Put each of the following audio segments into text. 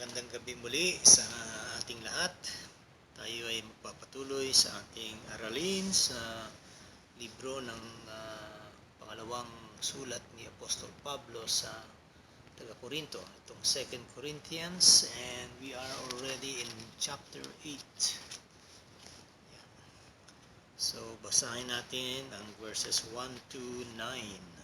Magandang gabi muli sa ating lahat. Tayo ay magpapatuloy sa ating aralin sa libro ng pangalawang sulat ni Apostol Pablo sa taga-Korinto, itong 2 Corinthians, and we are already in chapter 8. So, basahin natin ang verses 1 to 9.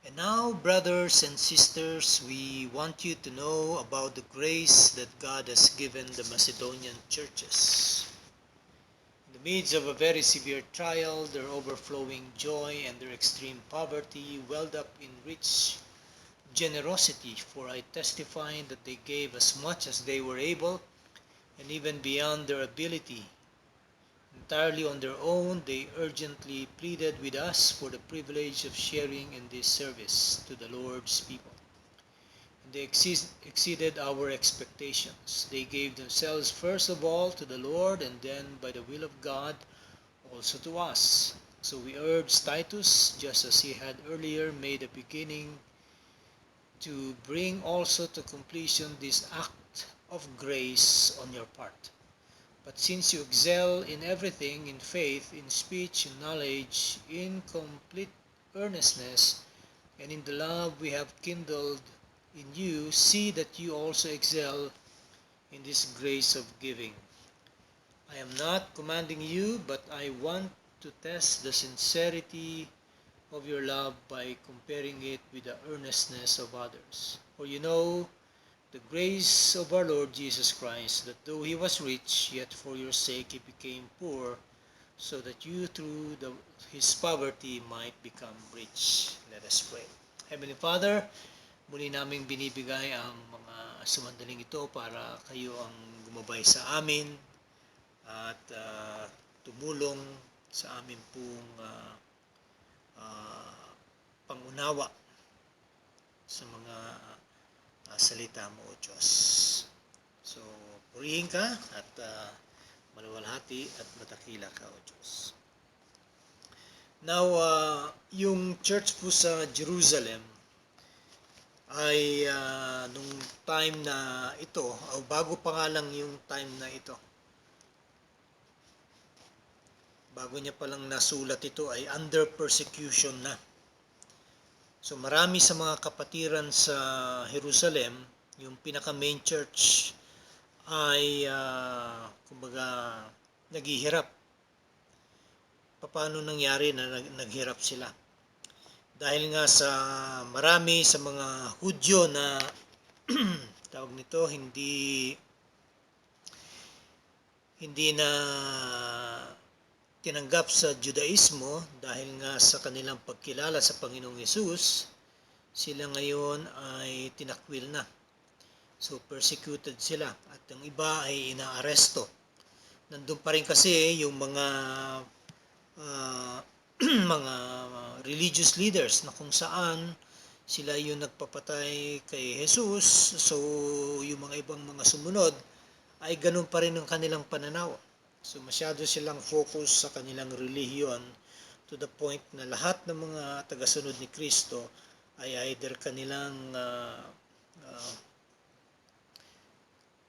And now, brothers and sisters, we want you to know about the grace that God has given the Macedonian churches. In the midst of a very severe trial, their overflowing joy and their extreme poverty welled up in rich generosity, for I testify that they gave as much as they were able, and even beyond their ability. Entirely on their own, they urgently pleaded with us for the privilege of sharing in this service to the Lord's people. And they exceeded our expectations. They gave themselves first of all to the Lord, and then by the will of God also to us. So we urged Titus, just as he had earlier made a beginning, to bring also to completion this act of grace on your part. But since you excel in everything, in faith, in speech, in knowledge, in complete earnestness, and in the love we have kindled in you, see that you also excel in this grace of giving. I am not commanding you, but I want to test the sincerity of your love by comparing it with the earnestness of others. For you know the grace of our Lord Jesus Christ, that though he was rich, yet for your sake he became poor, so that you through his poverty might become rich. Let us pray. Heavenly Father, muli naming binibigay ang mga sumandaling ito para kayo ang gumabay sa amin at tumulong sa amin pong pangunawa sa mga salita mo, O Diyos. So, purihin ka at maluwalhati at matakila ka, O Diyos. Now, yung church po sa Jerusalem ay nung time na ito, o bago pa nga lang yung time na ito, bago niya palang nasulat ito, ay under persecution na. So marami sa mga kapatiran sa Jerusalem, yung pinaka-main church ay kumbaga naghihirap. Paano nangyari na naghirap sila? Dahil nga sa marami sa mga Hudyo na tawag nito, hindi na tinanggap sa Judaismo dahil nga sa kanilang pagkilala sa Panginoong Hesus, sila ngayon ay tinakwil na. So persecuted sila at ang iba ay inaaresto. Nandun pa rin kasi yung mga mga religious leaders na kung saan sila yung nagpapatay kay Jesus. So yung mga ibang mga sumunod ay ganun pa rin ang kanilang pananaw. So masyado silang focus sa kanilang relihiyon to the point na lahat ng mga tagasunod ni Kristo ay either kanilang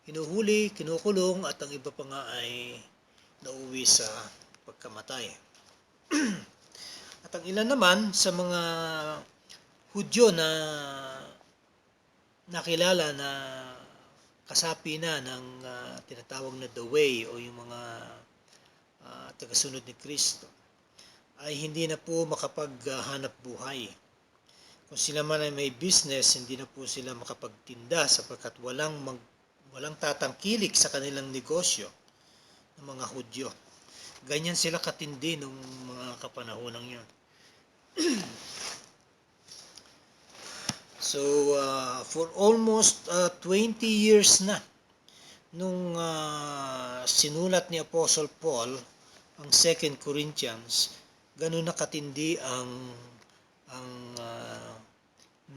hinuhuli, kinukulong, at ang iba pa nga ay nauwi sa pagkamatay. At ang ilan naman sa mga Hudyo na nakilala na kasapi na ng tinatawag na the way o yung mga tagasunod ni Kristo ay hindi na po makapaghanap buhay. Kung sila man ay may business, hindi na po sila makapagtinda sapagkat walang tatangkilik sa kanilang negosyo ng mga Hudyo. Ganyan sila katindi ng mga kapanahonang yun. So, for almost 20 years na nung sinulat ni Apostle Paul ang 2 Corinthians, ganun na katindi ang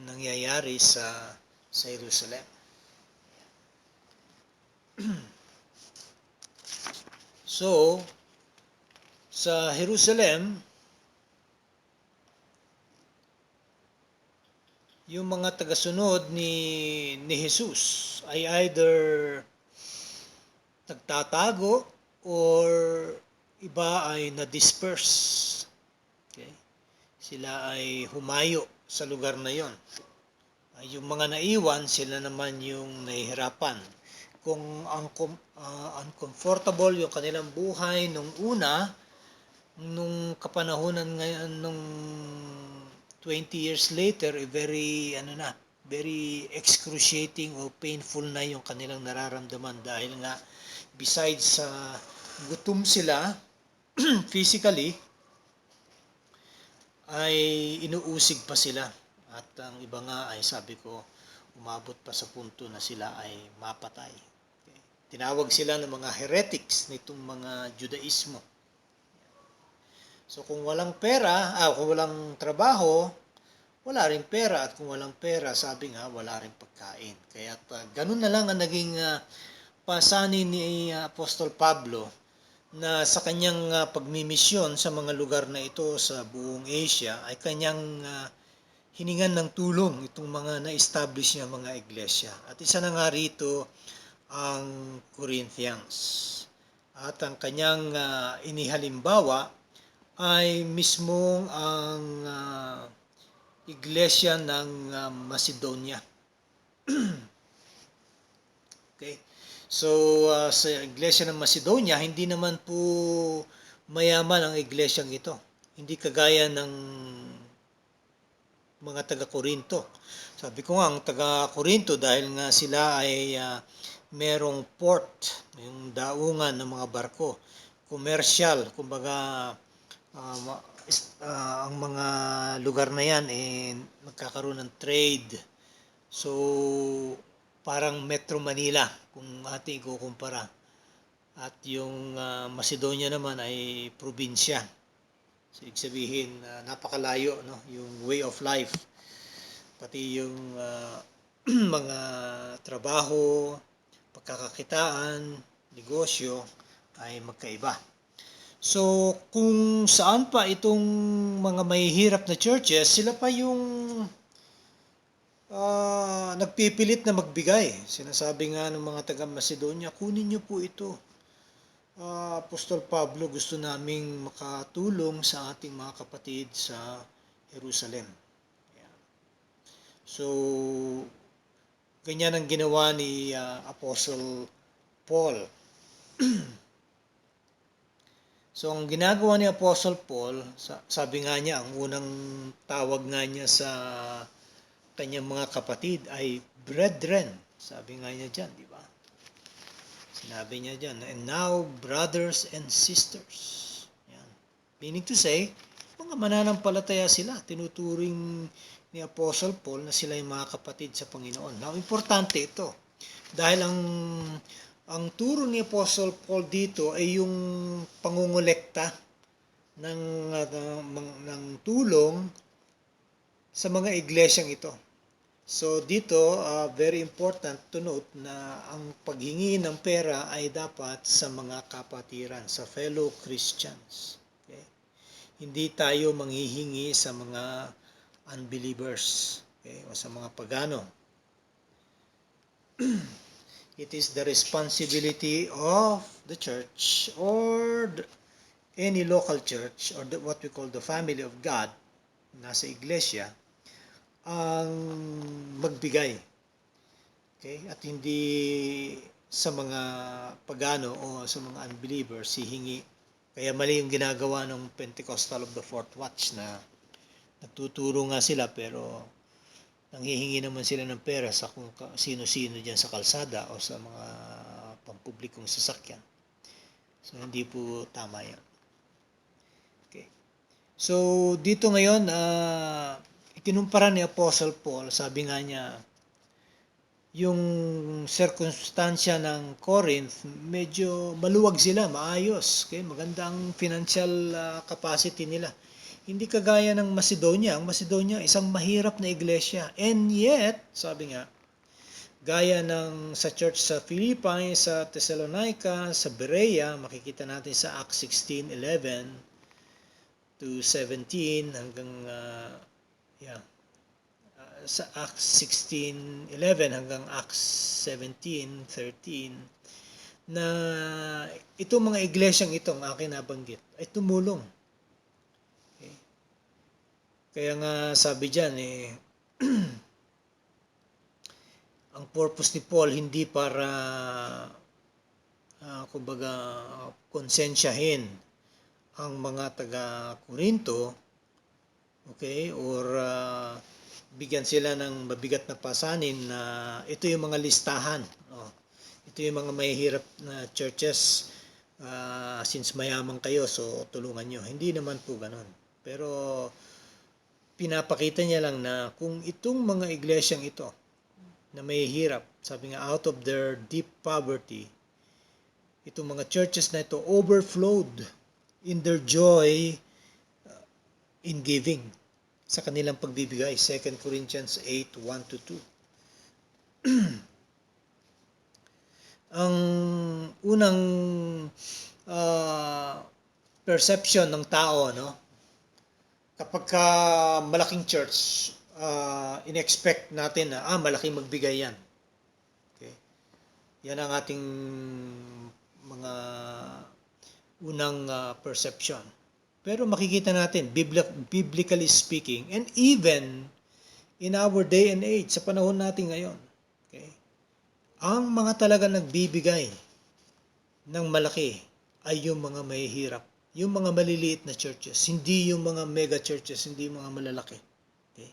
nangyayari sa Jerusalem. So, sa Jerusalem, yung mga tagasunod ni Jesus ay either nagtatago or iba ay na-disperse. Okay? Sila ay humayo sa lugar na yon. Yung mga naiwan, sila naman yung nahihirapan. Kung uncomfortable yung kanilang buhay nung una, nung kapanahunan ngayon, nung 20 years later, very excruciating o painful na yung kanilang nararamdaman dahil nga besides sa gutom sila physically, ay inuusig pa sila. At ang iba nga ay sabi ko, umabot pa sa punto na sila ay mapatay. Okay. Tinawag sila ng mga heretics nitong mga Judaismo. So kung walang pera, kung walang trabaho, wala ring pera. At kung walang pera, sabi nga, wala ring pagkain. Kaya ganun na lang ang naging pasanin ni Apostol Pablo na sa kanyang pagmimisyon sa mga lugar na ito sa buong Asia ay kanyang hiningan ng tulong itong mga na-establish niya mga iglesia. At isa na nga rito ang Corinthians. At ang kanyang inihalimbawa ay mismong ang iglesia ng Macedonia. Okay? So, sa iglesia ng Macedonia, hindi naman po mayaman ang iglesyang ito. Hindi kagaya ng mga taga-Korinto. Sabi ko nga, ang taga-Korinto, dahil nga sila ay merong port, yung daungan ng mga barko, commercial, kumbaga, ang mga lugar na yan magkakaroon ng trade. So, parang Metro Manila kung ating ikukumpara. At yung Macedonia naman ay probinsya. So, ibig sabihin, napakalayo, no? Yung way of life, pati yung mga trabaho, pagkakakitaan, negosyo ay magkaiba. So, kung saan pa itong mga mahihirap na churches, sila pa yung nagpipilit na magbigay. Sinasabi nga ng mga taga-Macedonia, kunin niyo po ito. Apostol Pablo, gusto naming makatulong sa ating mga kapatid sa Jerusalem. So, ganyan ang ginawa ni Apostle Paul. So, ang ginagawa ni Apostle Paul, sabi nga niya, ang unang tawag nga niya sa kanyang mga kapatid ay brethren. Sabi nga niya dyan, di ba? Sinabi niya dyan, and now brothers and sisters. Yan. Meaning to say, mga mananampalataya sila. Tinuturing ni Apostle Paul na sila yung mga kapatid sa Panginoon. Now, importante ito. Dahil ang turo ni Apostle Paul dito ay yung pangungulekta ng tulong sa mga iglesyang ito. So dito, very important to note na ang paghingi ng pera ay dapat sa mga kapatiran, sa fellow Christians. Okay? Hindi tayo manghihingi sa mga unbelievers, okay? O sa mga pagano. It is the responsibility of the church or any local church or what we call the family of God, nasa iglesia, ang magbigay. Okay? At hindi sa mga pagano o sa mga unbelievers hihingi. Kaya mali yung ginagawa ng Pentecostal of the Fourth Watch na nagtuturo nga sila pero nanghihingi naman sila ng pera sa kung sino-sino dyan sa kalsada o sa mga pampublikong sasakyan. So, hindi po tama yan. Okay. So, dito ngayon, ikinumpara ni Apostle Paul, sabi nga niya, yung circumstansya ng Corinth, medyo maluwag sila, maayos. Okay? Maganda ang financial capacity nila. Hindi kagaya ng Macedonia. Ang Macedonia, isang mahirap na iglesia. And yet, sabi nga, gaya ng sa church sa Philippi, sa Thessalonica, sa Berea, makikita natin sa Acts 16:11 to 17 hanggang sa Acts 16:11 hanggang Acts 17:13 na itong mga iglesyang itong akin nabanggit ay tumulong. Okay? Kaya nga sabi diyan ang purpose ni Paul hindi para kumbaga konsensyahin ang mga taga-Korinto, okay, or bigyan sila ng mabigat na pasanin na ito yung mga listahan. Ito yung mga mahihirap na churches, since mayaman kayo, so tulungan nyo. Hindi naman po ganon. Pero pinapakita niya lang na kung itong mga iglesyang ito na mahihirap, sabi nga out of their deep poverty, itong mga churches na ito overflowed in their joy in giving sa kanilang pagbibigay. 2 Corinthians 8:1-2. Ang unang perception ng tao, no? Kapag ka malaking church, in-expect natin na malaking magbigay yan. Okay? Yan ang ating mga unang perception. Pero makikita natin, biblically speaking, and even in our day and age, sa panahon natin ngayon, okay, ang mga talaga nagbibigay ng malaki ay yung mga mahihirap, yung mga maliliit na churches, hindi yung mga mega churches, hindi yung mga malalaki. Okay?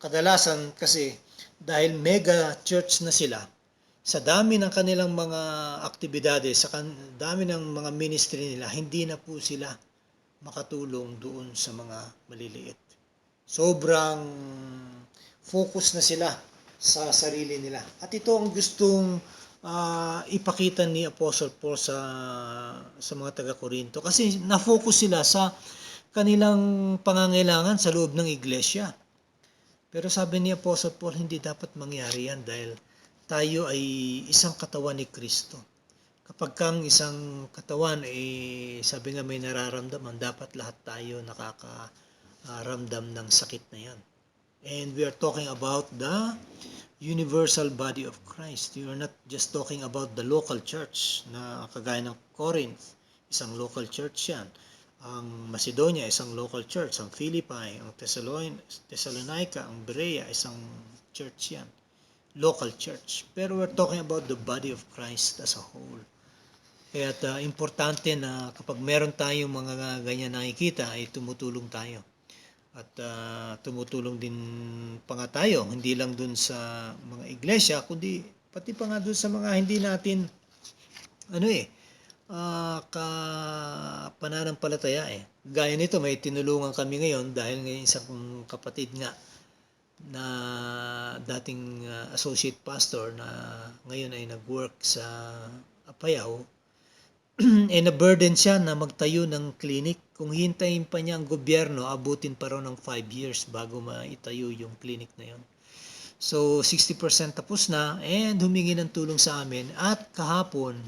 Kadalasan kasi, dahil mega church na sila, sa dami ng kanilang mga aktibidades, sa dami ng mga ministry nila, hindi na po sila makatulong doon sa mga maliliit. Sobrang focus na sila sa sarili nila. At ito ang gustong ipakita ni Apostle Paul sa mga taga-Korinto. Kasi na-focus sila sa kanilang pangangailangan sa loob ng iglesia. Pero sabi ni Apostle Paul, hindi dapat mangyari yan dahil tayo ay isang katawan ni Kristo. Kapag kang isang katawan, sabi nga may nararamdaman, dapat lahat tayo nakakaramdam ng sakit na yan. And we are talking about the universal body of Christ. We are not just talking about the local church na kagaya ng Corinth, isang local church yan. Ang Macedonia, isang local church. Ang Philippi, ang Thessalonica, ang Berea, isang church yan. Local church. Pero we're talking about the body of Christ as a whole. Kaya importante na kapag meron tayong mga ganyan nakikita, ay tumutulong tayo. At tumutulong din pa nga tayo, hindi lang dun sa mga iglesia, kundi pati pa nga dun sa mga hindi natin pananampalataya Gaya nito, may tinulungan kami ngayon dahil ngayon isang kapatid nga na dating associate pastor na ngayon ay nag-work sa Apayao, na-burden siya na magtayo ng clinic. Kung hintayin pa niya ang gobyerno, abutin pa raw ng 5 years bago maitayo yung clinic na yon. So 60% tapos na, and humingi ng tulong sa amin. At kahapon,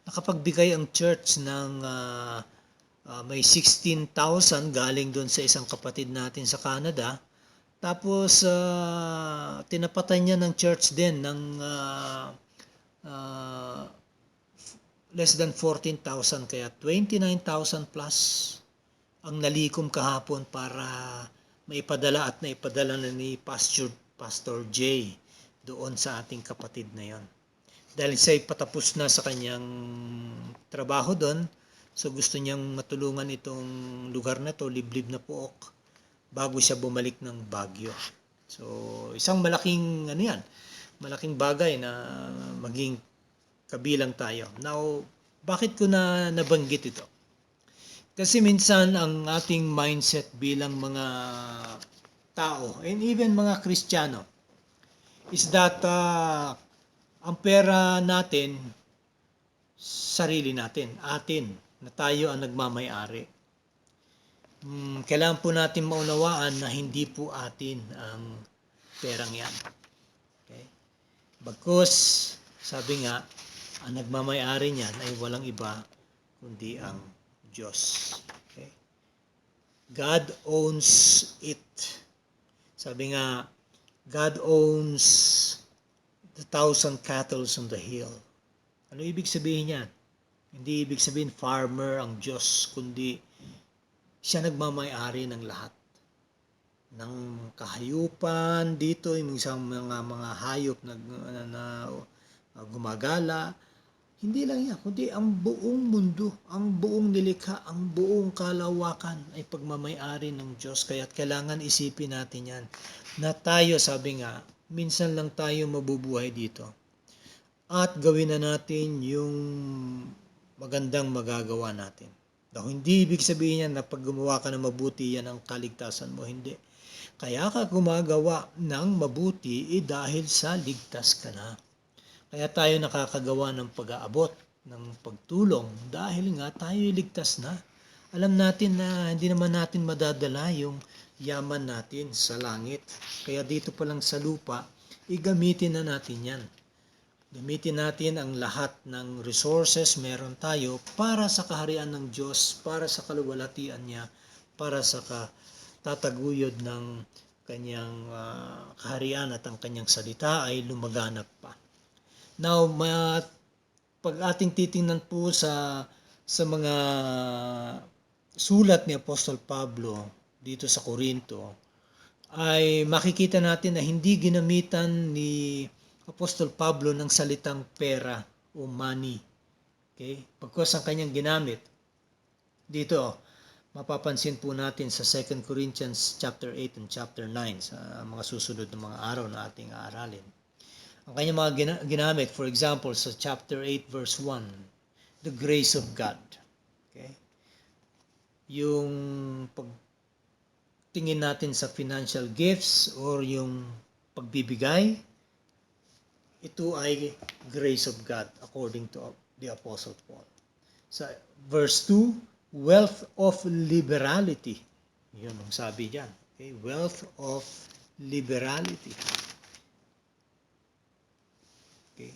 nakapagbigay ang church ng may 16,000 galing doon sa isang kapatid natin sa Canada. Tapos tinapatan niya ng church din ng less than 14,000, kaya 29,000 plus ang nalikom kahapon para maipadala at naipadala na ni Pastor J doon sa ating kapatid na yon. Dahil siya'y patapos na sa kanyang trabaho doon, so gusto niyang matulungan itong lugar na to, liblib na Pook, bago siya bumalik ng Baguio. So, isang malaking malaking bagay na maging kabilang tayo. Now, bakit ko na nabanggit ito? Kasi minsan ang ating mindset bilang mga tao, and even mga Kristiyano, is that ang pera natin, sarili natin, atin, na tayo ang nagmamay-ari. Kailangan po natin maunawaan na hindi po atin ang perang yan. Okay? Bagkus, sabi nga, ang nagmamay-ari niyan ay walang iba kundi ang Diyos. Okay? God owns it. Sabi nga, God owns the 1,000 cattle on the hill. Ano ibig sabihin yan? Hindi ibig sabihin farmer ang Diyos, kundi siya nagmamay-ari ng lahat. Ng kahayupan dito, yung isang mga hayop na gumagala. Hindi lang yan, kundi ang buong mundo, ang buong nilikha, ang buong kalawakan ay pagmamay-ari ng Diyos. Kaya kailangan isipin natin yan. Na tayo, sabi nga, minsan lang tayo mabubuhay dito. At gawin na natin yung magandang magagawa natin. Hindi ibig sabihin yan na pag gumawa ka ng mabuti, yan ang kaligtasan mo. Hindi. Kaya ka gumagawa ng mabuti dahil sa ligtas ka na. Kaya tayo nakakagawa ng pag-aabot, ng pagtulong dahil nga tayo ligtas na. Alam natin na hindi naman natin madadala yung yaman natin sa langit. Kaya dito pa lang sa lupa, igamitin na natin yan. Gamitin natin ang lahat ng resources meron tayo para sa kaharian ng Diyos, para sa kaluwalhatian niya, para sa tataguyod ng kanyang kaharian at ang kanyang salita ay lumaganap pa. Now, pag ating titingnan po sa mga sulat ni Apostol Pablo dito sa Corinto, ay makikita natin na hindi ginamitan ni Apostol Pablo ng salitang pera o money. Okay? Pagkos ang kanyang ginamit dito, mapapansin po natin sa 2 Corinthians chapter 8 and chapter 9 sa mga susunod na mga araw na ating aaralin. Ang kanyang mga ginamit, for example, sa chapter 8 verse 1, the grace of God. Okay? Yung pagtingin natin sa financial gifts or yung pagbibigay, ito ay grace of God according to the Apostle Paul. Sa verse 2, wealth of liberality. Yun ang sabi diyan. Okay? Wealth of liberality. Okay?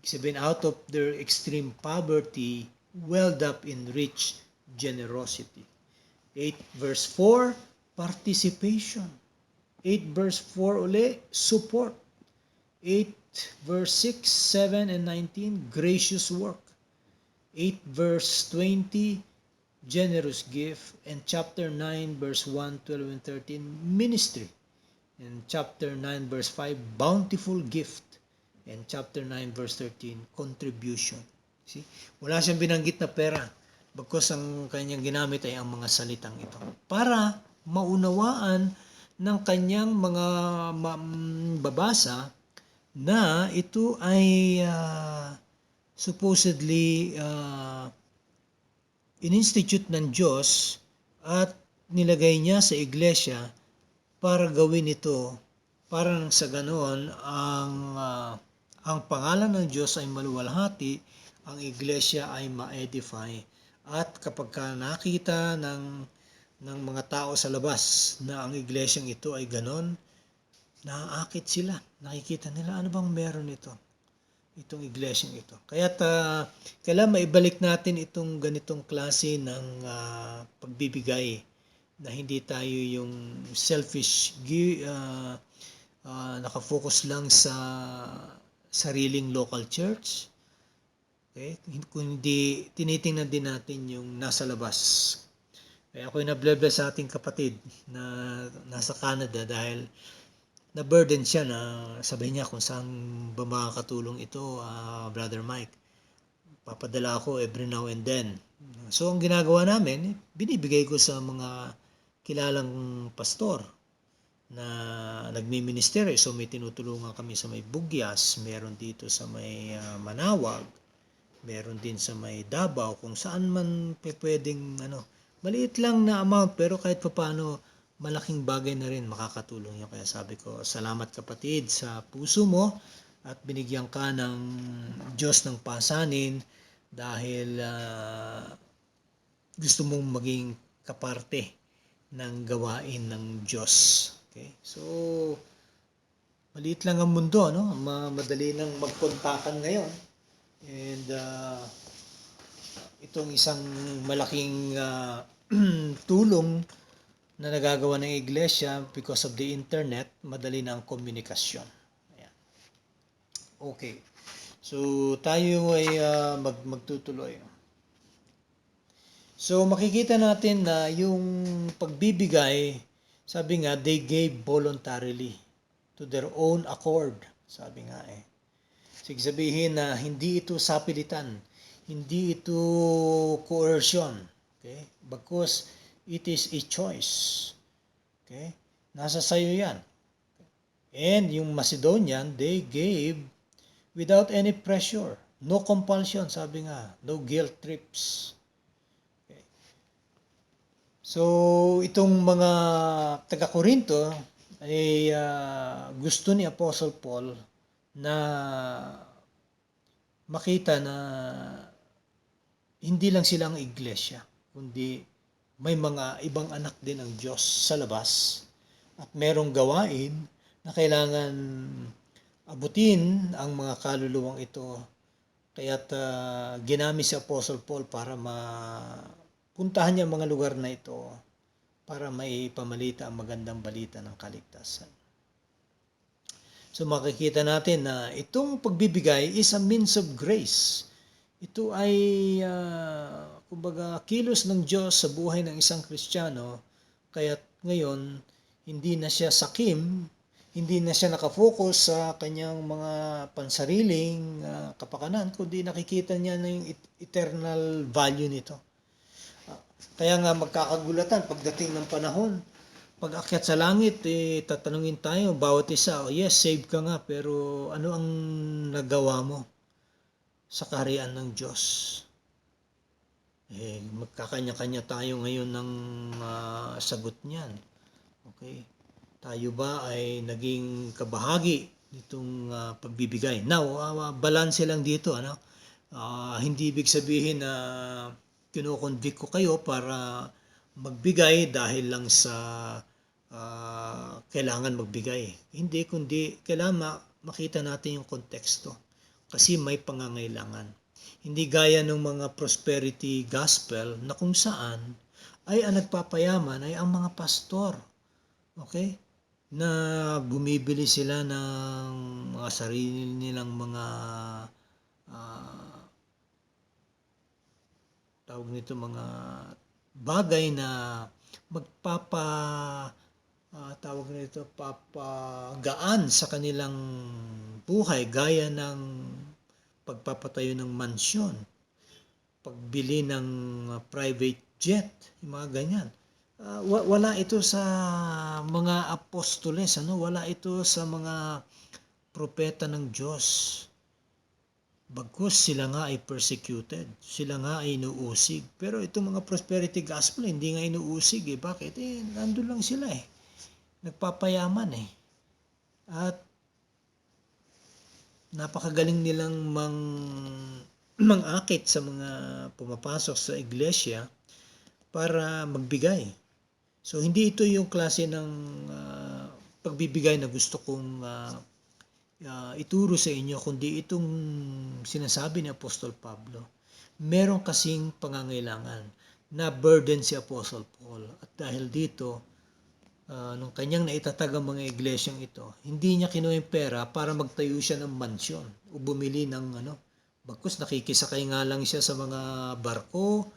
Sabihin, out of their extreme poverty, welled up in rich generosity. 8 verse 4, participation. 8 verse 4 uli, support. 8 verse 6, 7, and 19, gracious work. 8 verse 20, generous gift. And chapter 9 verse 1, 12, and 13, ministry. And chapter 9 verse 5, bountiful gift. And chapter 9 verse 13, contribution. See? Wala siyang binanggit na pera. Bagkus ang kanyang ginamit ay ang mga salitang ito. Para maunawaan ng kanyang mga babasa na ito ay supposedly in-institute ng Diyos at nilagay niya sa iglesia para gawin ito para nang sa ganoon ang pangalan ng Diyos ay maluwalhati, ang iglesia ay ma-edify. At kapag nakita ng mga tao sa labas na ang iglesyang ito ay ganon, naaakit sila. Nakikita nila, ano bang meron ito? Itong iglesyang ito. Kaya kailangan maibalik natin itong ganitong klase ng pagbibigay na hindi tayo yung selfish, nakafocus lang sa sariling local church. Okay? Kundi tinitingnan din natin yung nasa labas. Kaya ako'y nabless sa ating kapatid na nasa Canada dahil na-burden siya na sabihin niya kung saan ba makakatulong ito, Brother Mike. Papadala ako every now and then. So ang ginagawa namin, binibigay ko sa mga kilalang pastor na nagmi-ministeryo. So may tinutulungan kami sa may Bugyas, meron dito sa may Manawag, meron din sa may Davao, kung saan man pwedeng maliit lang na amount pero kahit papaano malaking bagay na rin makakatulong yun. Kaya sabi ko, salamat kapatid sa puso mo at binigyan ka ng Diyos ng pasanin dahil gusto mong maging kaparte ng gawain ng Diyos. Okay? So, maliit lang ang mundo, madali nang magkontakan ngayon. And itong isang malaking tulong na nagagawa ng iglesia because of the internet, madali na ang komunikasyon. Ayan. Okay. So, tayo ay magtutuloy. So, makikita natin na yung pagbibigay, sabi nga, they gave voluntarily to their own accord. Sabi nga eh. Sige sabihin na hindi ito sapilitan, hindi ito coercion. Okay? Because it is a choice. Okay? Nasa sayo yan. And yung Macedonian, they gave without any pressure. No compulsion, sabi nga. No guilt trips. Okay. So, itong mga taga-Korinto ay gusto ni Apostle Paul na makita na hindi lang sila ang iglesia, kundi may mga ibang anak din ng Diyos sa labas at merong gawain na kailangan abutin ang mga kaluluwang ito. Kaya't ginamit si Apostle Paul para mapuntahan niya ang mga lugar na ito para may pamalita ang magandang balita ng kaligtasan. So makikita natin na itong pagbibigay is a means of grace. Ito ay kumbaga kilos ng Diyos sa buhay ng isang Kristiyano, kaya't ngayon hindi na siya sakim, hindi na siya nakafocus sa kanyang mga pansariling kapakanan, kundi nakikita niya na yung eternal value nito. Kaya nga magkakagulatan pagdating ng panahon. Pag akyat sa langit, tatanungin tayo, bawat isa, yes, save ka nga, pero ano ang nagawa mo sa kaharian ng Diyos? Magkakanya-kanya tayo ngayon ng sagot niyan. Okay? Tayo ba ay naging kabahagi nitong pagbibigay? Now, balance lang dito, ano? Hindi ibig sabihin na kino-convict ko kayo para magbigay dahil lang sa kailangan magbigay. Hindi, kundi kailangan makita natin yung konteksto. Kasi may pangangailangan. Hindi gaya ng mga prosperity gospel na kung saan ay ang nagpapayaman ay ang mga pastor. Okay? Na bumibili sila ng mga sarili nilang mga tawag nito mga bagay na tawag nito papagaan sa kanilang buhay gaya ng pagpapatayo ng mansyon, pagbili ng private jet, yung mga ganyan. Wala ito sa mga apostoles, wala ito sa mga propeta ng Diyos. Bagkus sila nga ay persecuted, sila nga ay inuusig. Pero itong mga prosperity gospel, hindi nga inuusig. Bakit? Nandun lang sila nagpapayaman At napakagaling nilang mangakit sa mga pumapasok sa iglesia para magbigay. So hindi ito yung klase ng pagbibigay na gusto kong ituro sa inyo, kundi itong sinasabi ni Apostol Pablo. Meron kasing pangangailangan na burden si Apostol Paul. At dahil dito, nung kanyang naitatag ang mga iglesyang ito, hindi niya kinuha yung pera para magtayo siya ng mansyon o bumili ng bagkus nakikisakay nga lang siya sa mga barko,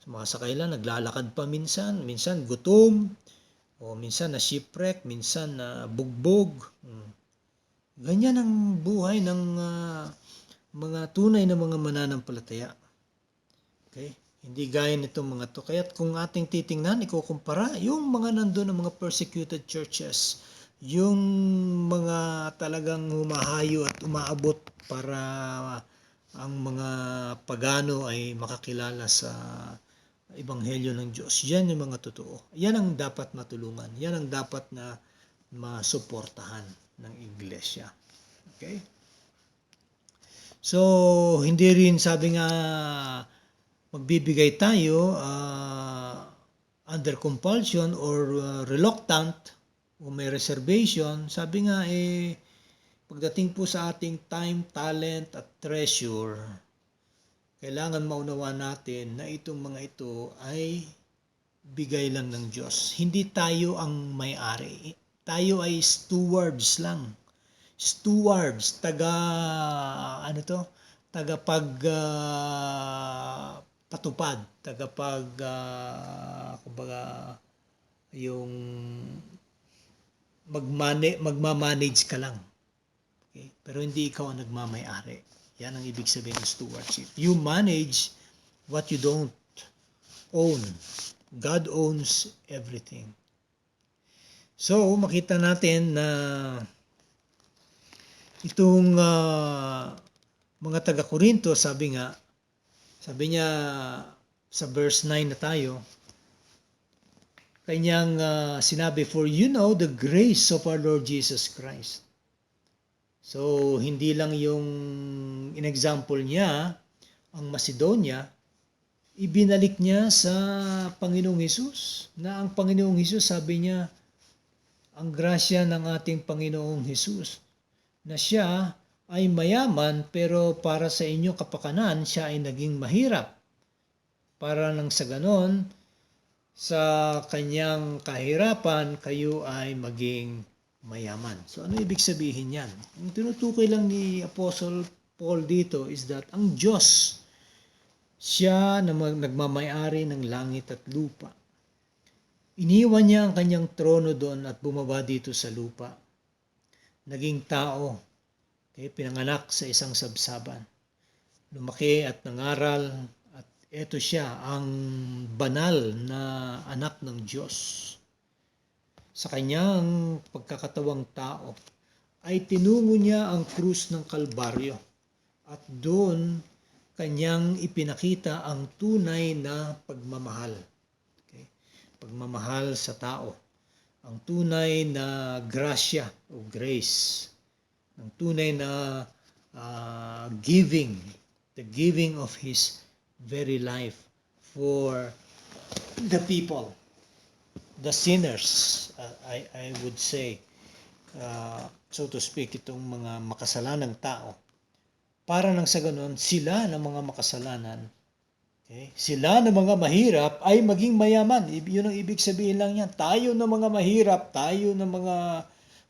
sa mga sakay lang, naglalakad pa minsan gutom, o minsan na shipwreck, minsan na bugbog. Ganyan ang buhay ng mga tunay na mga mananampalataya. Okay? Hindi gaya nitong mga to. Kaya't kung ating titingnan, ikukumpara, yung mga nandun ng mga persecuted churches, yung mga talagang humahayo at umaabot para ang mga pagano ay makakilala sa Ebanghelyo ng Diyos. Yan yung mga totoo. Yan ang dapat matulungan. Yan ang dapat na masuportahan ng iglesia. Okay? So, hindi rin sabi nga magbibigay tayo under compulsion or reluctant o may reservation. Sabi nga pagdating po sa ating time, talent at treasure, kailangan maunawa natin na itong mga ito ay bigay lang ng Diyos. Hindi tayo ang may-ari. Tayo ay stewards lang. Stewards, tagapag patupad, kumbaga, yung magmamanage ka lang. Okay? Pero hindi ikaw ang nagmamay-ari. Yan ang ibig sabihin ng stewardship. You manage what you don't own. God owns everything. So, makita natin na itong mga taga-Korinto, sabi niya sa verse 9 na tayo, kanyang sinabi, "For you know the grace of our Lord Jesus Christ." So, hindi lang yung in-example niya, ang Macedonia, ibinalik niya sa Panginoong Hesus. Na ang Panginoong Hesus, sabi niya, ang grasya ng ating Panginoong Hesus, na siya ay mayaman, pero para sa inyong kapakanan, siya ay naging mahirap. Para nang sa ganon, sa kanyang kahirapan, kayo ay maging mayaman. So ano ibig sabihin yan? Ang tinutukoy lang ni Apostle Paul dito is that ang Diyos, siya na nagmamay-ari ng langit at lupa. Iniwan niya ang kanyang trono doon at bumaba dito sa lupa. Naging tao, okay, pinanganak sa isang sabsaban. Lumaki at nangaral, at eto siya, ang banal na anak ng Diyos. Sa kanyang pagkakatawang tao, ay tinungo niya ang krus ng Kalbaryo. At doon, kanyang ipinakita ang tunay na pagmamahal. Okay? Pagmamahal sa tao. Ang tunay na grasya o grace. Ang tunay na giving. The giving of His very life for the people. The sinners, I would say, so to speak, itong mga makasalanang tao. Para nang sa ganon, sila ng mga makasalanan, okay, sila ng mga mahirap ay maging mayaman. Yun ang ibig sabihin lang yan. Tayo ng mga mahirap, tayo ng mga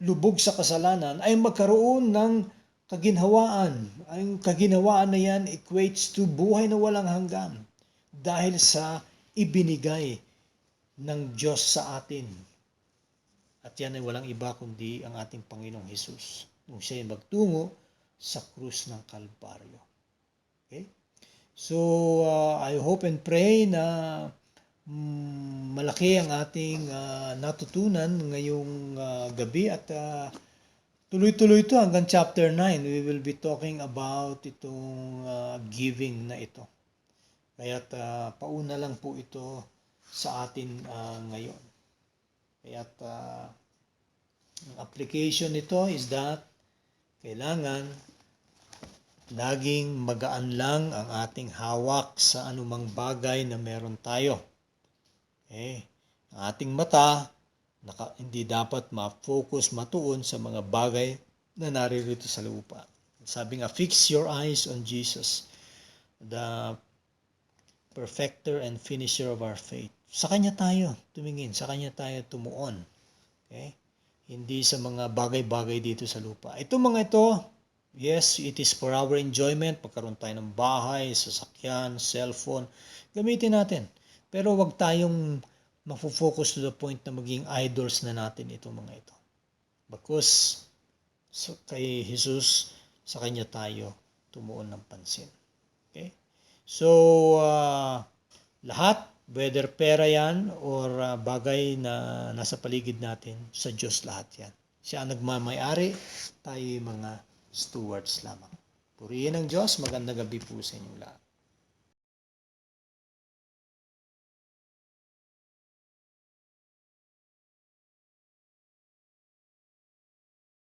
lubog sa kasalanan ay magkaroon ng kaginhawaan. Ang kaginhawaan na yan equates to buhay na walang hanggan dahil sa ibinigay ng Diyos sa atin. At yan ay walang iba kundi ang ating Panginoong Hesus nung siya ay magtungo sa krus ng Kalbaryo. Okay? So, I hope and pray na malaki ang ating natutunan ngayong gabi at tuloy-tuloy ito hanggang chapter 9. We will be talking about itong giving na ito. Kaya't pauna lang po ito sa atin ngayon. Kaya't ang application nito is that kailangan laging magaan lang ang ating hawak sa anumang bagay na meron tayo. Okay? Ang ating mata, hindi dapat ma-focus, matuon sa mga bagay na naririto sa lupa. Sabi nga, fix your eyes on Jesus, the perfecter and finisher of our faith. Sa Kanya tayo tumingin, sa Kanya tayo tumuon. Okay? Hindi sa mga bagay-bagay dito sa lupa. Itong mga ito, yes, it is for our enjoyment. Pagkaroon tayo ng bahay, sasakyan, cellphone, gamitin natin. Pero wag tayong mafo-focus to the point na maging idols na natin itong mga ito. Because kay Jesus, sa Kanya tayo tumuon ng pansin. Okay? So, lahat, whether pera yan or bagay na nasa paligid natin, sa Diyos lahat yan. Siya ang nagmamay-ari, tayo mga stewards lamang. Purihin ang Diyos, magandang gabi po sa inyong lahat.